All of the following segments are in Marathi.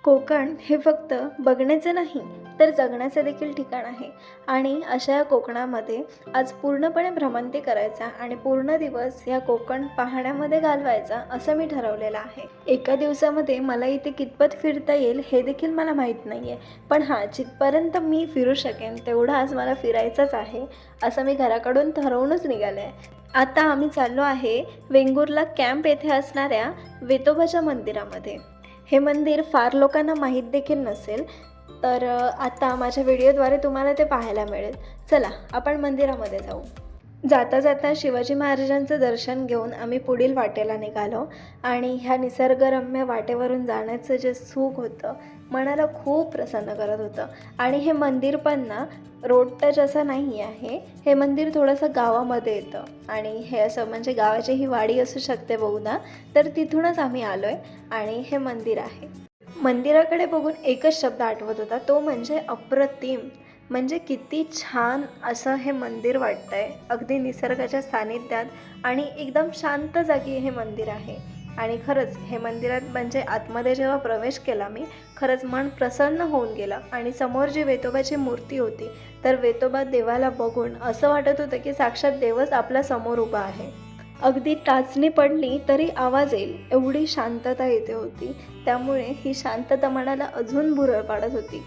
कोकण हे फक्त बघण्याचे नाही तर जगण्याचे देखील ठिकाण आहे आणि अशा या कोकणामध्ये आज पूर्णपणे भ्रमंती करायचा आणि पूर्ण दिवस या कोकण पाहण्यामध्ये घालवायचा असं मी ठरवलेलं आहे। एका दिवसामध्ये मला इथे कितपत फिरता येईल हे देखील मला माहीत नाही आहे, पण हां, जिथपर्यंत मी फिरू शकेन तेवढं आज मला फिरायचंच आहे असं मी घराकडून ठरवूनच निघाले आहे। आता आम्ही चाललो आहे वेंगुर्ला कॅम्प येथे असणाऱ्या वेतोबाच्या मंदिरामध्ये। हे मंदिर फार लोकांना माहीत देखील नसेल, तर आता माझ्या व्हिडिओद्वारे तुम्हाला ते पाहायला मिळेल। चला आपण मंदिरामध्ये जाऊ। जाता जाता शिवाजी महाराजांचं दर्शन घेऊन आम्ही पुढील वाटेला निघालो आणि ह्या निसर्गरम्य वाटेवरून जाण्याचं जे सुख होतं मनाला खूप प्रसन्न करत होतं। आणि हे मंदिर पण ना रोड टच असं नाही आहे, हे मंदिर थोडंसं गावामध्ये येतं आणि हे असं म्हणजे गावाची ही वाडी असू शकते बहुधा, तर तिथूनच आम्ही आलो आहे आणि हे मंदिर आहे। मंदिराकडे बघून एकच शब्द आठवत होता, तो म्हणजे अप्रतिम। म्हणजे किती छान असं हे मंदिर वाटतंय, अगदी निसर्गाच्या सानिध्यात आणि एकदम शांत जागी हे मंदिर आहे। आणि खरंच हे मंदिरात म्हणजे आतमध्ये जेव्हा प्रवेश केला मी, खरंच मन प्रसन्न होऊन गेलं। आणि समोर जी वेतोबाची मूर्ती होती, तर वेतोबा देवाला बघून असं वाटत होतं की साक्षात देवच आपल्या समोर उभा आहे। अगदी टाचणी पडली तरी आवाज येईल एवढी शांतता इथे होती, त्यामुळे ही शांतता मनाला अजून भुरळ पाडत होती।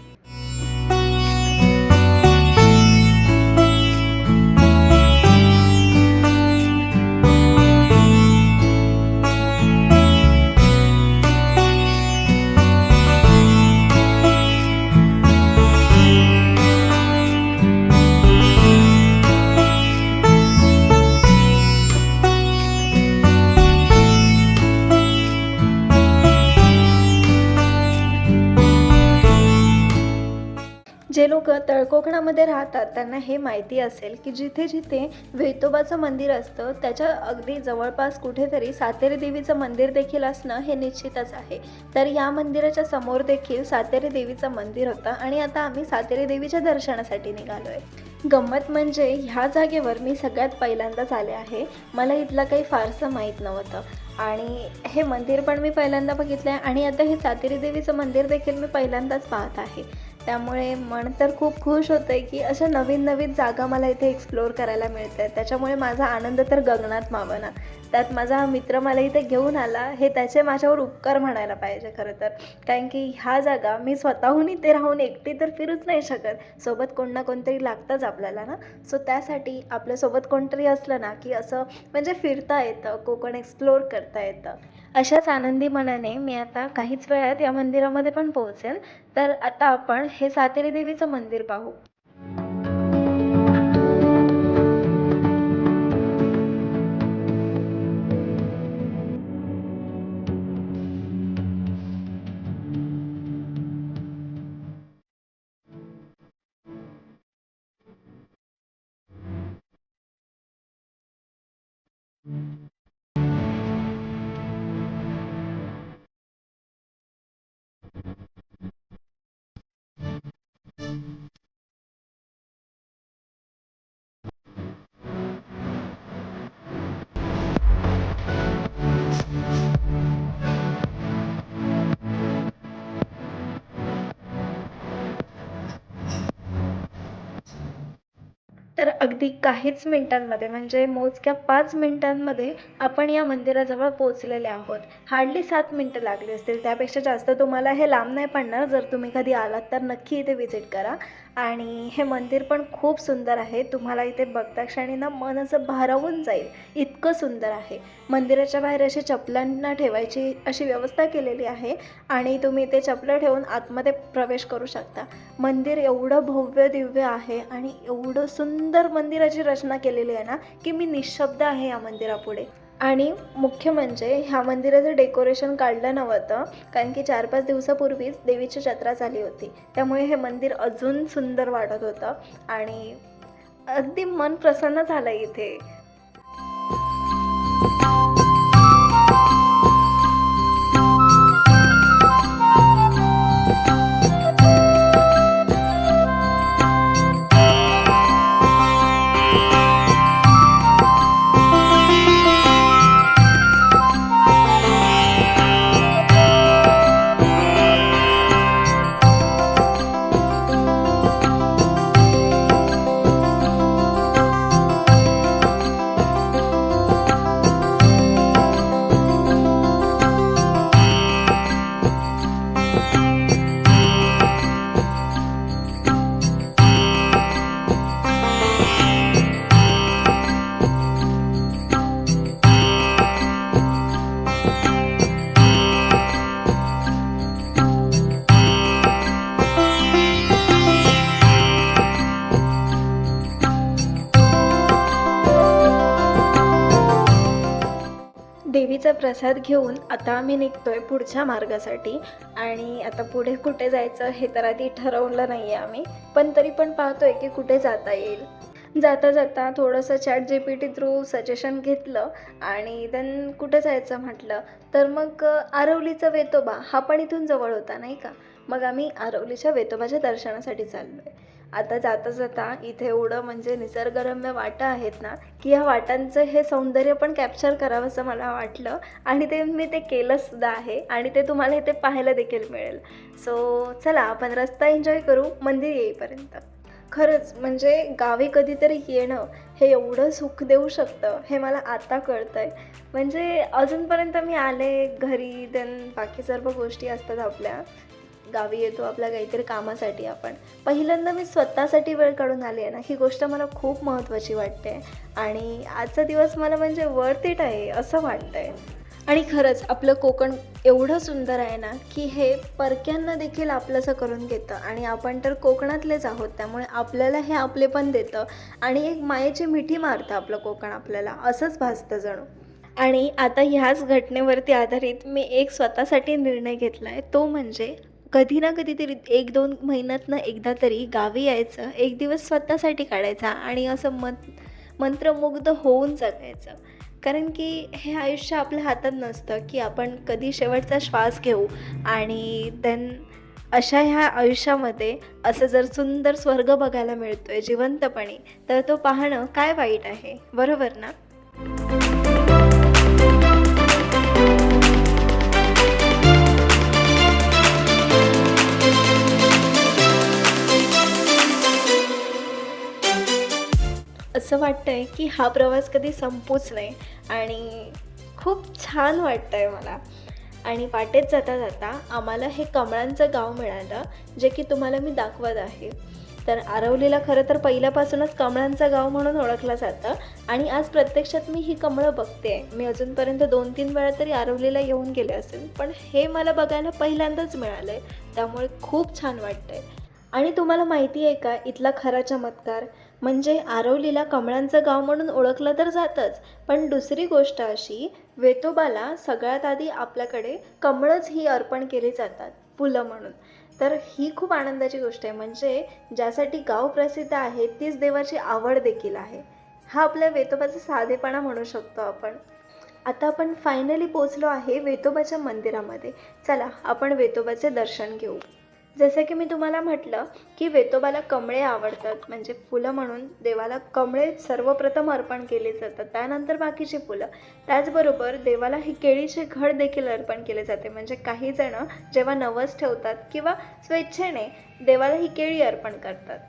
जे लोक तळकोकणामध्ये राहतात त्यांना हे माहिती असेल की जिथे जिथे वेतोबाचं मंदिर असतं त्याच्या अगदी जवळपास कुठेतरी सातेरी देवीचं मंदिर देखील असणं हे निश्चितच आहे। तर या मंदिराच्या समोर देखील सातेरी देवीचं मंदिर होतं आणि आता आम्ही सातेरी देवीच्या दर्शनासाठी निघालो आहे। गंमत म्हणजे ह्या जागेवर मी सगळ्यात पहिल्यांदाच आले आहे, मला इथलं काही फारसं माहीत नव्हतं आणि हे मंदिर पण मी पहिल्यांदा बघितलं आहे आणि आता हे सातेरी देवीचं मंदिर देखील मी पहिल्यांदाच पाहत आहे। त्यामुळे मन तर खूप खुश होतं आहे की अशा नवीन नवीन जागा मला इथे एक्सप्लोअर करायला मिळत आहेत, त्याच्यामुळे माझा आनंद तर गगनात मावेना। त्यात माझा हा मित्र मला इथे घेऊन आला, हे त्याचे माझ्यावर उपकार म्हणायला पाहिजे खरं तर, कारण की ह्या जागा मी स्वतःहून इथे राहून एकटी तर फिरूच नाही शकत, सोबत कोण ना कोणतरी लागतंच आपल्याला ना। सो त्यासाठी आपल्यासोबत कोणतरी असलं ना की असं म्हणजे फिरता येतं, कोकण एक्सप्लोअर करता येतं। अशाच आनंदी मनाने मी आता काहीच वेळात या मंदिरामध्ये पण पोहोचेल। तर आता आपण हे सातेरी देवीचं मंदिर पाहू। तर अगदी काहीच मिनिटांमध्ये म्हणजे मोजक्या 5 मिनिटांमध्ये आपण या मंदिराजवळ पोहोचलेले आहोत। हार्डली 7 मिनिटं लागली असतील, त्यापेक्षा जास्त तुम्हाला हे लांब नाही पडणार। जर तुम्ही कधी आलात तर नक्की इथे व्हिजिट करा। आणि हे मंदिर पण खूप सुंदर आहे, तुम्हाला इथे बघता क्षणी ना मन असं भारावून जाईल, इतकं सुंदर आहे। मंदिराच्या बाहेर अशी चपलांना ठेवायची अशी व्यवस्था केलेली आहे आणि तुम्ही इथे चपलं ठेवून आतमध्ये प्रवेश करू शकता। मंदिर एवढं भव्य दिव्य आहे आणि एवढं सुंदर मंदिराची रचना केलेली आहे ना की मी निशब्द आहे या मंदिरापुढे। आणि मुख्य म्हणजे ह्या मंदिराचं डेकोरेशन काढलं नव्हतं, कारण की 4-5 दिवसापूर्वीच देवीची जत्रा झाली होती, त्यामुळे हे मंदिर अजून सुंदर वाटत होतं आणि अगदी मन प्रसन्न झालं इथे। आरतीचा प्रसाद घेऊन आता आम्ही निघतोय पुढच्या मार्गासाठी. आणि आता पुढे कुठे जायचं हे तर आधी ठरवलं नाही आहे आम्ही, पण तरी पण पाहतोय की कुठे जाता येईल. जाता जाता थोडंसं ChatGPT थ्रू सजेशन घेतलं आणि देन कुठे जायचं म्हटलं तर मग आरवलीचा वेतोबा हा पण इथून जवळ होता नाही का. मग आम्ही आरवलीच्या वेतोबाच्या दर्शनासाठी चाललो आहे. आता जाता जाता इथे एवढं म्हणजे निसर्गरम्य वाटा आहेत ना, की ह्या वाटांचं हे सौंदर्य पण कॅप्चर करावंसं मला वाटलं आणि ते मी केलंसुद्धा आहे आणि ते तुम्हाला इथे पाहायला देखील मिळेल. सो चला आपण रस्ता एन्जॉय करू मंदिर येईपर्यंत. खरंच म्हणजे गावी कधीतरी येणं हे एवढं सुख देऊ शकतं हे मला आता कळतं आहे. म्हणजे अजूनपर्यंत मी आले घरी देन बाकी सर्व गोष्टी असतात आपल्या. गावी येतो आपल्या काहीतरी कामासाठी आपण. पहिल्यांदा मी स्वतःसाठी वेळ काढून आले आहे ना, ही गोष्ट मला खूप महत्त्वाची वाटते आणि आजचा दिवस मला म्हणजे वर्थ इट आहे असं वाटतं आहे. आणि खरंच आपलं कोकण एवढं सुंदर आहे ना, की हे परक्यांना देखील आपलंसं करून घेतं आणि आपण तर कोकणातलेच आहोत, त्यामुळे आपल्याला हे आपलेपण देतं आणि एक मायेची मिठी मारतं आपलं कोकण आपल्याला, असंच भासतं जणू. आणि आता ह्याच घटनेवरती आधारित मी एक स्वतःसाठी निर्णय घेतला आहे, तो म्हणजे कधी ना कधीतरी 1-2 महिन्यातनं एकदा तरी गावी यायचं, एक दिवस स्वतःसाठी काढायचा आणि असं मंत्रमुग्ध होऊन जगायचं. कारण की हे आयुष्य आपल्या हातात नसतं की आपण कधी शेवटचा श्वास घेऊ आणि देन अशा ह्या आयुष्यामध्ये असं जर सुंदर स्वर्ग बघायला मिळतो आहे जिवंतपणी, तर तो पाहणं काय वाईट आहे, बरोबर ना? असं वाटतं आहे की हा प्रवास कधी संपूच नये आणि खूप छान वाटतं आहे मला. आणि वाटेत जाता जाता आम्हाला हे कमळांचं गाव मिळालं, जे की तुम्हाला मी दाखवत आहे. तर आरवलीला खरं तर पहिल्यापासूनच कमळांचं गाव म्हणून ओळखलं जातं आणि आज प्रत्यक्षात मी ही कमळं बघते आहे. मी अजूनपर्यंत 2-3 वेळा तरी आरवलीला येऊन गेले असेल, पण हे मला बघायला पहिल्यांदाच मिळालं आहे, त्यामुळे खूप छान वाटतं आहे. आणि तुम्हाला माहिती आहे का इथला खरा चमत्कार? म्हणजे आरवलीला कमळांचं गाव म्हणून ओळखलं तर जातंच, पण दुसरी गोष्ट अशी, वेतोबाला सगळ्यात आधी आपल्याकडे कमळच ही अर्पण केली जातात फुलं म्हणून. तर ही खूप आनंदाची गोष्ट आहे. म्हणजे ज्यासाठी गाव प्रसिद्ध आहे तीच देवाची आवड देखील आहे. हा आपल्या वेतोबाचा साधेपणा म्हणू शकतो आपण. आता आपण फायनली पोचलो आहे वेतोबाच्या मंदिरामध्ये. चला आपण वेतोबाचे दर्शन घेऊ. जसं की मी तुम्हाला म्हटलं की वेतोबाला कमळे आवडतात, म्हणजे फुलं म्हणून देवाला कमळे सर्वप्रथम अर्पण केले जातात, त्यानंतर बाकीची फुलं. त्याचबरोबर देवाला ही केळीचे घड देखील अर्पण केले जाते. म्हणजे काही जण जेव्हा नवस ठेवतात किंवा स्वेच्छेने देवाला ही केळी अर्पण करतात.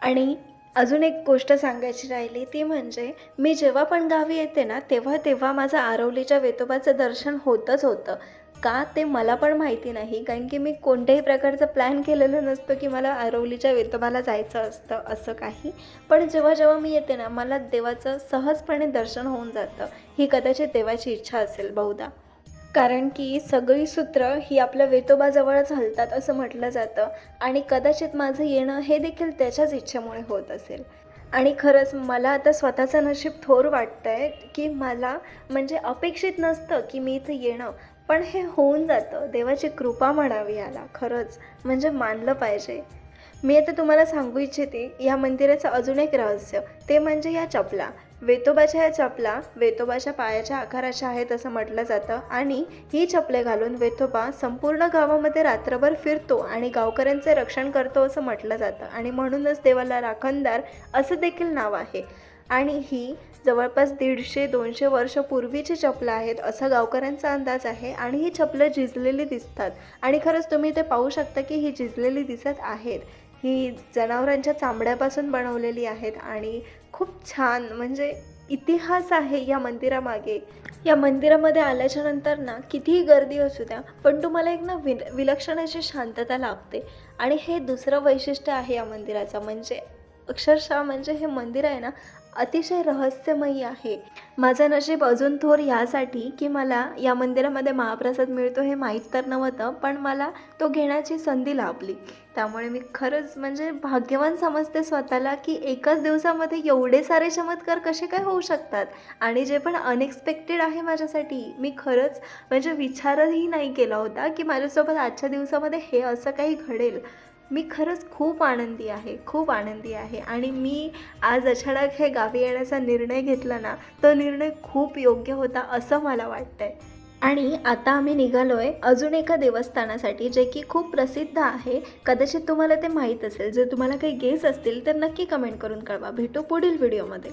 आणि अजून एक गोष्ट सांगायची राहिली ती म्हणजे मी जेव्हा पण गावी येते ना तेव्हा तेव्हा माझं आरवलीच्या वेतोबाचं दर्शन होतंच होतं. का ते मला पण माहिती नाही, कारण की मी कोणत्याही प्रकारचं प्लॅन केलेलं नसतं की मला आरवलीच्या वेतोबाला जायचं असतं असं काही. पण जेव्हा जेव्हा मी येते ना मला देवाचं सहजपणे दर्शन होऊन जातं. ही कदाचित देवाची इच्छा असेल बहुधा. कारण की सगळी सूत्र ही आपल्या वेतोबाजवळच हलतात असं म्हटलं जातं आणि कदाचित माझं येणं हे देखील त्याच्याच इच्छेमुळे होत असेल. आणि खरंच मला आता स्वतःचं नशीब थोर वाटतं आहे की मला म्हणजे अपेक्षित नसतं की मी इथं येणं, पण हे होऊन जातं. देवाची कृपा म्हणावी याला खरंच, म्हणजे मानलं पाहिजे. मी आता तुम्हाला सांगू इच्छिते या मंदिराचं अजून एक रहस्य, ते म्हणजे या चपला. वेतोबाच्या या चपला वेतोबाच्या पायाच्या आकाराच्या आहेत असं म्हटलं जातं आणि ही चपले घालून वेतोबा संपूर्ण गावामध्ये रात्रभर फिरतो आणि गावकऱ्यांचे रक्षण करतो असं म्हटलं जातं आणि म्हणूनच देवाला राखणदार असं देखील नाव आहे. आणि ही जवळपास 150-200 वर्ष पूर्वीची चपलं आहेत असा गावकऱ्यांचा अंदाज आहे. आणि ही चपलं झिजलेली दिसतात आणि खरंच तुम्ही ते पाहू शकता की ही झिजलेली दिसत आहेत. ही जनावरांच्या चामड्यापासून बनवलेली आहेत आणि खूप छान म्हणजे इतिहास आहे या मंदिरामागे. या मंदिरामध्ये आल्याच्या नंतर ना कितीही गर्दी असू द्या, पण तुम्हाला एक ना विलक्षण अशी शांतता लाभते. आणि हे दुसरं वैशिष्ट्य आहे या मंदिराचं, म्हणजे अक्षरशः म्हणजे हे मंदिर आहे ना अतिशय रहस्यमयी आहे. माझं नशीब अजून थोर यासाठी की मला या मंदिरामध्ये महाप्रसाद मिळतो हे माहीत तर नव्हतं, पण मला तो घेण्याची संधी लाभली. त्यामुळे मी खरंच म्हणजे भाग्यवान समजते स्वतःला की एकाच दिवसामध्ये एवढे सारे चमत्कार कसे काय होऊ शकतात. आणि जे पण अनएक्सपेक्टेड आहे माझ्यासाठी, मी खरंच म्हणजे विचारही नाही केला होता की माझ्यासोबत आजच्या दिवसामध्ये हे असं काही घडेल. मी खरंच खूप आनंदी आहे, खूप आनंदी आहे आणि मी आज अचानक हे गावी येण्याचा निर्णय घेतला ना, तो निर्णय खूप योग्य होता असं मला वाटतंय. आणि आता आम्ही निघालोय अजून एका देवस्थानासाठी, जे की खूप प्रसिद्ध आहे. कदाचित तुम्हाला ते माहीत असेल. जर तुम्हाला काही गेस असतील तर नक्की कमेंट करून कळवा. भेटू पुढील व्हिडिओमध्ये.